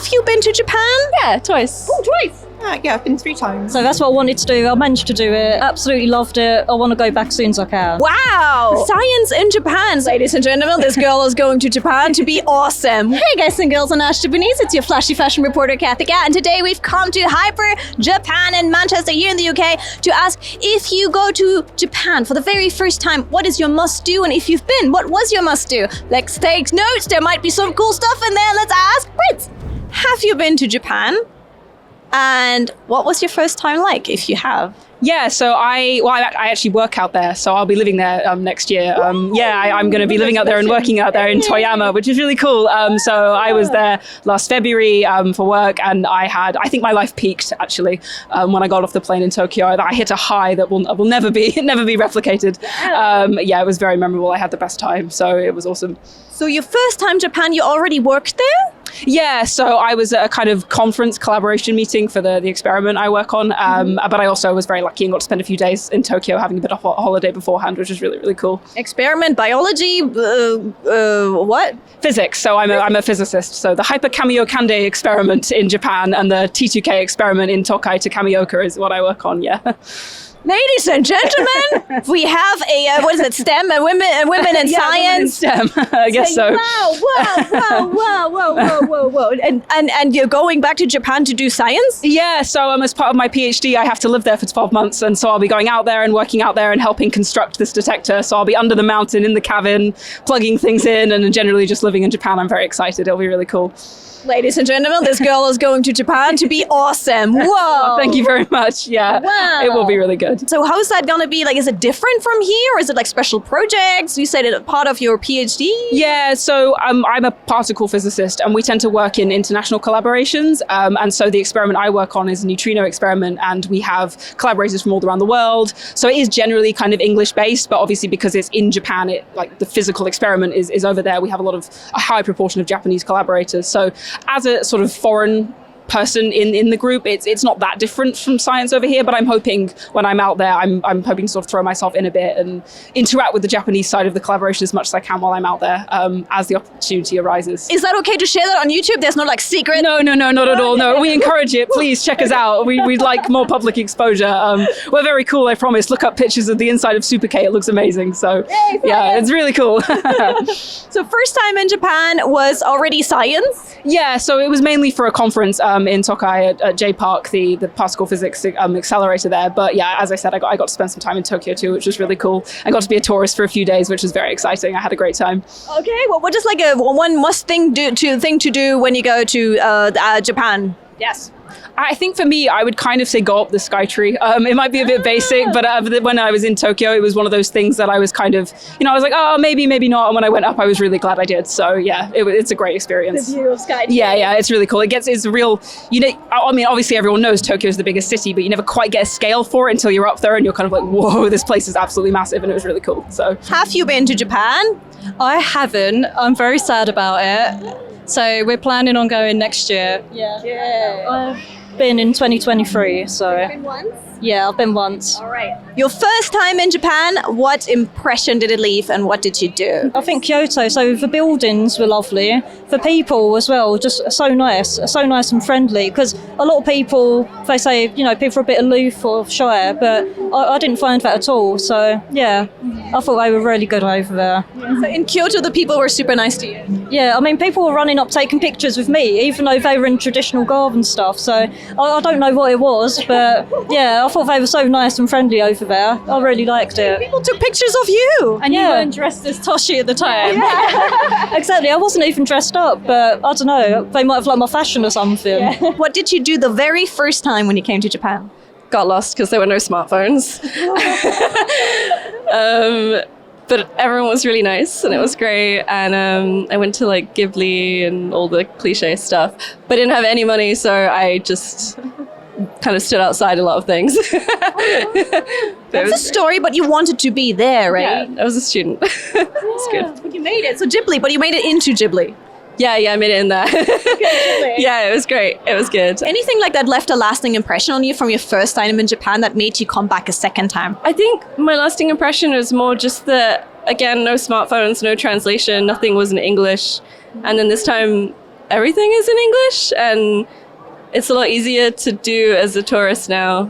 Have you been to Japan? Yeah, twice. Oh, twice. Yeah, I've been 3 times. So that's what I wanted to do. I managed to do it. Absolutely loved it. I want to go back as soon as I can. Wow! Science in Japan, ladies and gentlemen. This girl is going to Japan to be awesome. Hey guys and girls on Ash Japanese, it's your flashy fashion reporter Kathika, and today we've come to Hyper Japan in Manchester here in the UK to ask if you go to Japan for the very first time, what is your must-do? And if you've been, what was your must-do? Let's take notes. There might be some cool stuff in there. Let's ask Brits. Have you been to Japan? And what was your first time like, if you have? Yeah, so I actually work out there, so I'll be living there next year. I'm going to be living out there and working out there in Toyama, which is really cool. So I was there last February for work, and I think my life peaked actually when I got off the plane in Tokyo. I hit a high that will never be replicated. It was very memorable. I had the best time, so it was awesome. So your first time Japan, you already worked there? Yeah, so I was at a kind of conference collaboration meeting for the experiment I work on, but I also was very lucky and got to spend a few days in Tokyo having a bit of a holiday beforehand, which was really, really cool. Experiment, biology, what? Physics, so I'm a physicist. So the Hyper Kamiokande experiment in Japan and the T2K experiment in Tokai to Kamioka is what I work on, yeah. Ladies and gentlemen, we have a STEM, women in science. Women in STEM, I guess so. Wow. And you're going back to Japan to do science? Yeah, so as part of my PhD, I have to live there for 12 months. And so I'll be going out there and working out there and helping construct this detector. So I'll be under the mountain in the cabin, plugging things in and generally just living in Japan. I'm very excited. It'll be really cool. Ladies and gentlemen, this girl is going to Japan to be awesome. Whoa. Oh, thank you very much. Yeah, wow. It will be really good. So how is that going to be? Like, is it different from here? Or is it like special projects? You said it's part of your PhD? Yeah, so I'm a particle physicist and we tend to work in international collaborations. And so the experiment I work on is a neutrino experiment and we have collaborators from all around the world. So it is generally kind of English based, but obviously because it's in Japan, the physical experiment is over there. We have a high proportion of Japanese collaborators. So as a sort of foreign person in the group, it's not that different from science over here, but I'm hoping when I'm out there, I'm hoping to sort of throw myself in a bit and interact with the Japanese side of the collaboration as much as I can while I'm out there as the opportunity arises. Is that okay to share that on YouTube? There's no like secret? No, not at all. No, we encourage it. Please check us out. We'd like more public exposure. We're very cool, I promise. Look up pictures of the inside of Super K. It looks amazing. So yeah, it's really cool. So first time in Japan was already science? Yeah, so it was mainly for a conference in Tokai at J Park, the particle physics accelerator there. But yeah, as I said, I got to spend some time in Tokyo too, which was really cool. I got to be a tourist for a few days, which was very exciting. I had a great time. Okay, well, what is like one must thing to do when you go to Japan? Yes. I think for me, I would kind of say go up the sky tree. It might be a bit basic, but when I was in Tokyo, it was one of those things that I was kind of, I was like, oh, maybe not. And when I went up, I was really glad I did. So yeah, it's a great experience. The view of sky tree. Yeah, it's really cool. It's real, I mean, obviously everyone knows Tokyo is the biggest city, but you never quite get a scale for it until you're up there and you're kind of like, whoa, this place is absolutely massive. And it was really cool. So have you been to Japan? I haven't. I'm very sad about it. So we're planning on going next year. Yeah. I've been in 2023, so. You've been once? Yeah, I've been once. All right. Your first time in Japan, what impression did it leave and what did you do? I think Kyoto, so the buildings were lovely. The people as well, just so nice and friendly. Because a lot of people, they say, people are a bit aloof or shy, but I didn't find that at all. So yeah, I thought they were really good over there. So in Kyoto, the people were super nice to you? Yeah, I mean, people were running up taking pictures with me, even though they were in traditional garb and stuff. So I don't know what it was, but yeah, I thought they were so nice and friendly over there. I really liked it. People took pictures of you. And you weren't dressed as Toshi at the time. Yeah. Exactly. I wasn't even dressed up, but I don't know. They might have liked my fashion or something. Yeah. What did you do the very first time when you came to Japan? Got lost because there were no smartphones. But everyone was really nice and it was great. And I went to like Ghibli and all the cliche stuff, but didn't have any money, so I just kind of stood outside a lot of things. That's a story, but you wanted to be there, right? Yeah, I was a student. It's good. But you made it. So Ghibli, but you made it into Ghibli. Yeah, I made it in there. Yeah, it was great. It was good. Anything like that left a lasting impression on you from your first time in Japan that made you come back a second time? I think my lasting impression was more just that, again, no smartphones, no translation, nothing was in English. And then this time everything is in English, and it's a lot easier to do as a tourist now.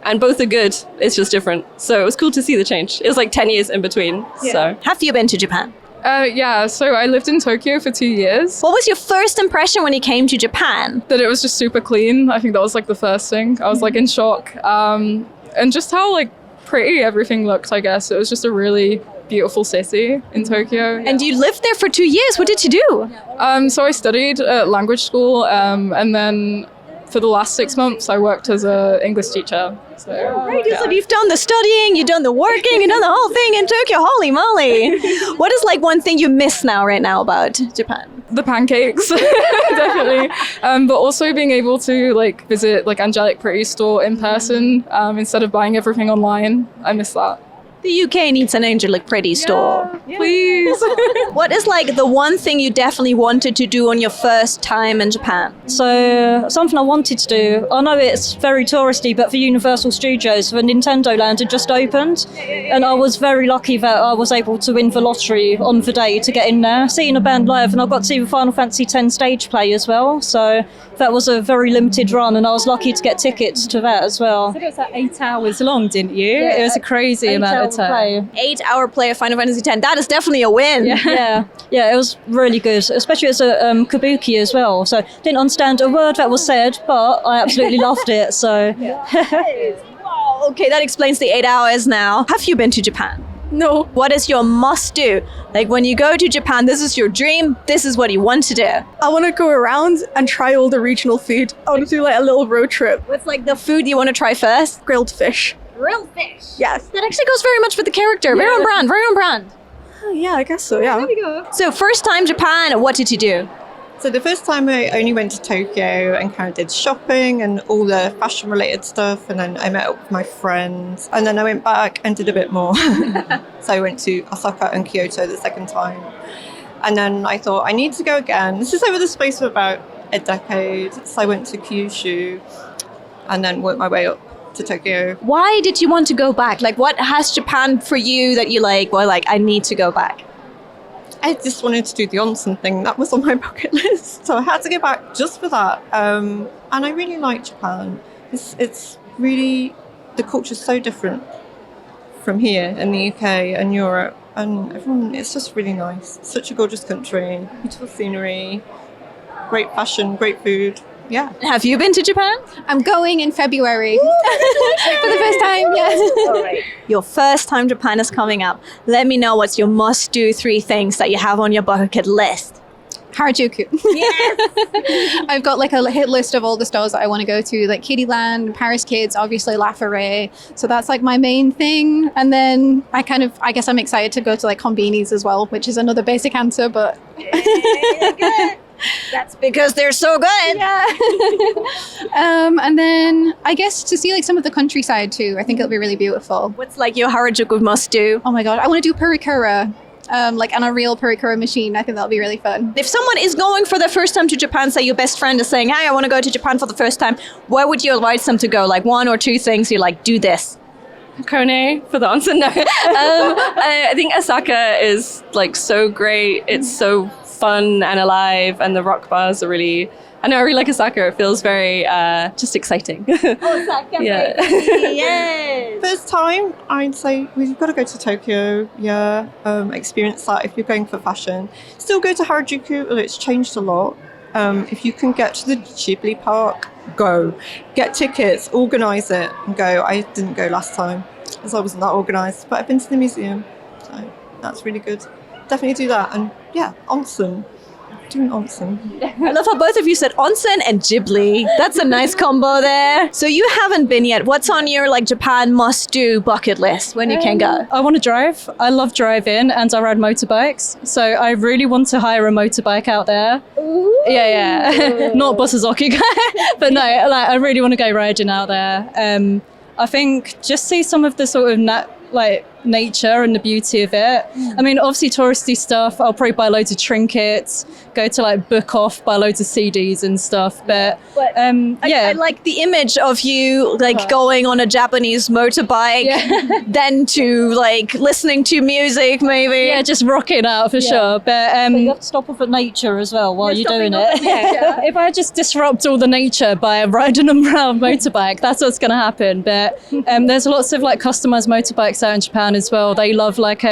And both are good. It's just different. So it was cool to see the change. It was like 10 years in between. So Have you been to Japan? Yeah, so I lived in Tokyo for 2 years. What was your first impression when you came to Japan? That it was just super clean. I think that was like the first thing. I was like in shock. And just how like pretty everything looked, I guess. It was just a really beautiful city in Tokyo. And you lived there for 2 years. What did you do? So I studied at language school, and then for the last 6 months I worked as an English teacher. So, Right, so you've done the studying, you've done the working, you've done the whole thing in Tokyo. Holy moly. What is like one thing you miss right now about Japan? the pancakes, definitely. But also being able to like visit like Angelic Pretty store in person instead of buying everything online. I miss that. The UK needs an Angelic Pretty store. Please. What is like the one thing you definitely wanted to do on your first time in Japan? So something I wanted to do, I know it's very touristy, but for Universal Studios, the Nintendo Land had just opened, and I was very lucky that I was able to win the lottery on the day to get in there, seeing a band live, and I got to see the Final Fantasy X stage play as well, so that was a very limited run, and I was lucky to get tickets to that as well. It was like 8 hours long, didn't you? Yeah, it was a crazy amount of time. Play. 8-hour play of Final Fantasy X. That is definitely a win. Yeah, it was really good, especially as a kabuki as well. So didn't understand a word that was said, but I absolutely loved it. So Wow, okay, that explains the 8 hours now. Have you been to Japan? No. What is your must do? Like when you go to Japan, this is your dream, this is what you want to do. I want to go around and try all the regional food. I want to do like a little road trip. What's like the food you want to try first? Grilled fish. Grilled fish. Yes. That actually goes very much with the character. Very on brand, very on brand. Yeah, I guess so, yeah. So first time Japan, what did you do? So the first time I only went to Tokyo and kind of did shopping and all the fashion related stuff, and then I met up with my friends, and then I went back and did a bit more. So I went to Osaka and Kyoto the second time, and then I thought I need to go again. This is over the space of about a decade. So I went to Kyushu and then worked my way up to Tokyo. Why did you want to go back? Like what has Japan for you that you like, well, like I need to go back? I just wanted to do the onsen thing. That was on my bucket list. So I had to go back just for that. And I really like Japan. It's really, the culture's so different from here in the UK and Europe. And everyone, it's just really nice. Such a gorgeous country, beautiful scenery, great fashion, great food. Yeah. Have you been to Japan? I'm going in February for the first time. Yes. All right. Your first time Japan is coming up. Let me know what's your must-do 3 things that you have on your bucket list. Harajuku. Yes. I've got like a hit list of all the stores that I want to go to, like Kiddieland, Paris Kids, obviously La Ferrée. So that's like my main thing. And then I guess I'm excited to go to like Konbinis as well, which is another basic answer, but. That's because they're so good. Yeah. And then I guess to see like some of the countryside too. I think it'll be really beautiful. What's like your Harajuku must-do? Oh my God, I want to do parikura. Like on a real parikura machine. I think that'll be really fun. If someone is going for the first time to Japan, say your best friend is saying, hey, I want to go to Japan for the first time, where would you advise them to go? Like 1 or 2 things you're like, do this. Kone for the onsen. No. I think Osaka is like so great. It's so fun and alive, and the rock bars are really, I really like Osaka. It feels very just exciting. Osaka, yeah. Yes. First time, I'd say we've got to go to Tokyo. Yeah, experience that if you're going for fashion. Still go to Harajuku, although it's changed a lot. If you can get to the Ghibli Park, go. Get tickets, organise it, and go. I didn't go last time, as I wasn't that organised, but I've been to the museum, so that's really good. Definitely do that, and yeah, onsen. Doing onsen. I love how both of you said onsen and Ghibli. That's a nice combo there. So you haven't been yet. What's on your like Japan must-do bucket list when you can go? I want to drive. I love driving and I ride motorbikes. So I really want to hire a motorbike out there. Ooh. Yeah. Not Bosazoki guy. But no, like I really want to go riding out there. I think just see some of the sort of nature and the beauty of it. I mean, obviously touristy stuff, I'll probably buy loads of trinkets, go to like Book Off, buy loads of CDs and stuff. But I like the image of you like going on a Japanese motorbike, then to like listening to music maybe. Yeah, just rocking out for sure. But you have to stop off at nature as well while you're doing it. If I just disrupt all the nature by riding around motorbike, that's what's going to happen. But there's lots of like customized motorbikes out in Japan as well. They love like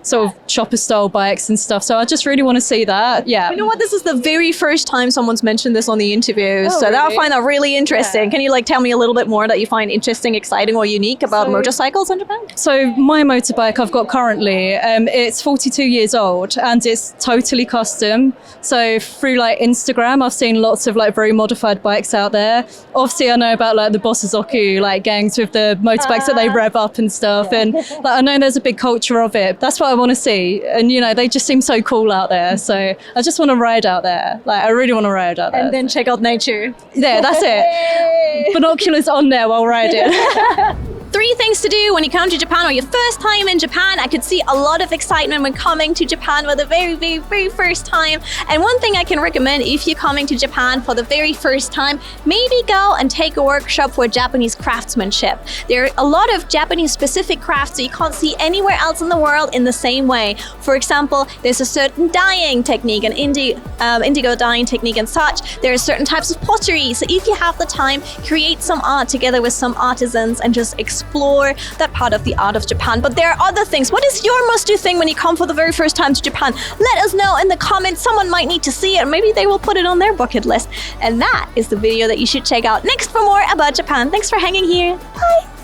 sort of chopper style bikes and stuff. So I just really want to see that. Yeah. You know what? This is the very first time someone's mentioned this on the interview. So I find that really interesting. Can you like tell me a little bit more that you find interesting, exciting, or unique about motorcycles in Japan? So my motorbike I've got currently, it's 42 years old and it's totally custom. So through like Instagram, I've seen lots of like very modified bikes out there. Obviously I know about like the Bosazoku like gangs with the motorbikes that they rev up and stuff. And like I know there's a big culture of it. That's what I want to see. And you know, they just seem so cool out there. So I just want to ride out there. Like I really want to ride out there. And then check out nature. Yeah, that's it. Binoculars on there while riding. 3 things to do when you come to Japan or your first time in Japan. I could see a lot of excitement when coming to Japan for the very, very, very first time. And one thing I can recommend if you're coming to Japan for the very first time, maybe go and take a workshop for Japanese craftsmanship. There are a lot of Japanese specific crafts that you can't see anywhere else in the world in the same way. For example, there's a certain dyeing technique, an indigo dyeing technique and such. There are certain types of pottery. So if you have the time, create some art together with some artisans and just explore that part of the art of Japan. But there are other things. What is your must-do thing when you come for the very first time to Japan? Let us know in the comments. Someone might need to see it. Maybe they will put it on their bucket list. And that is the video that you should check out next for more about Japan. Thanks for hanging here. Bye.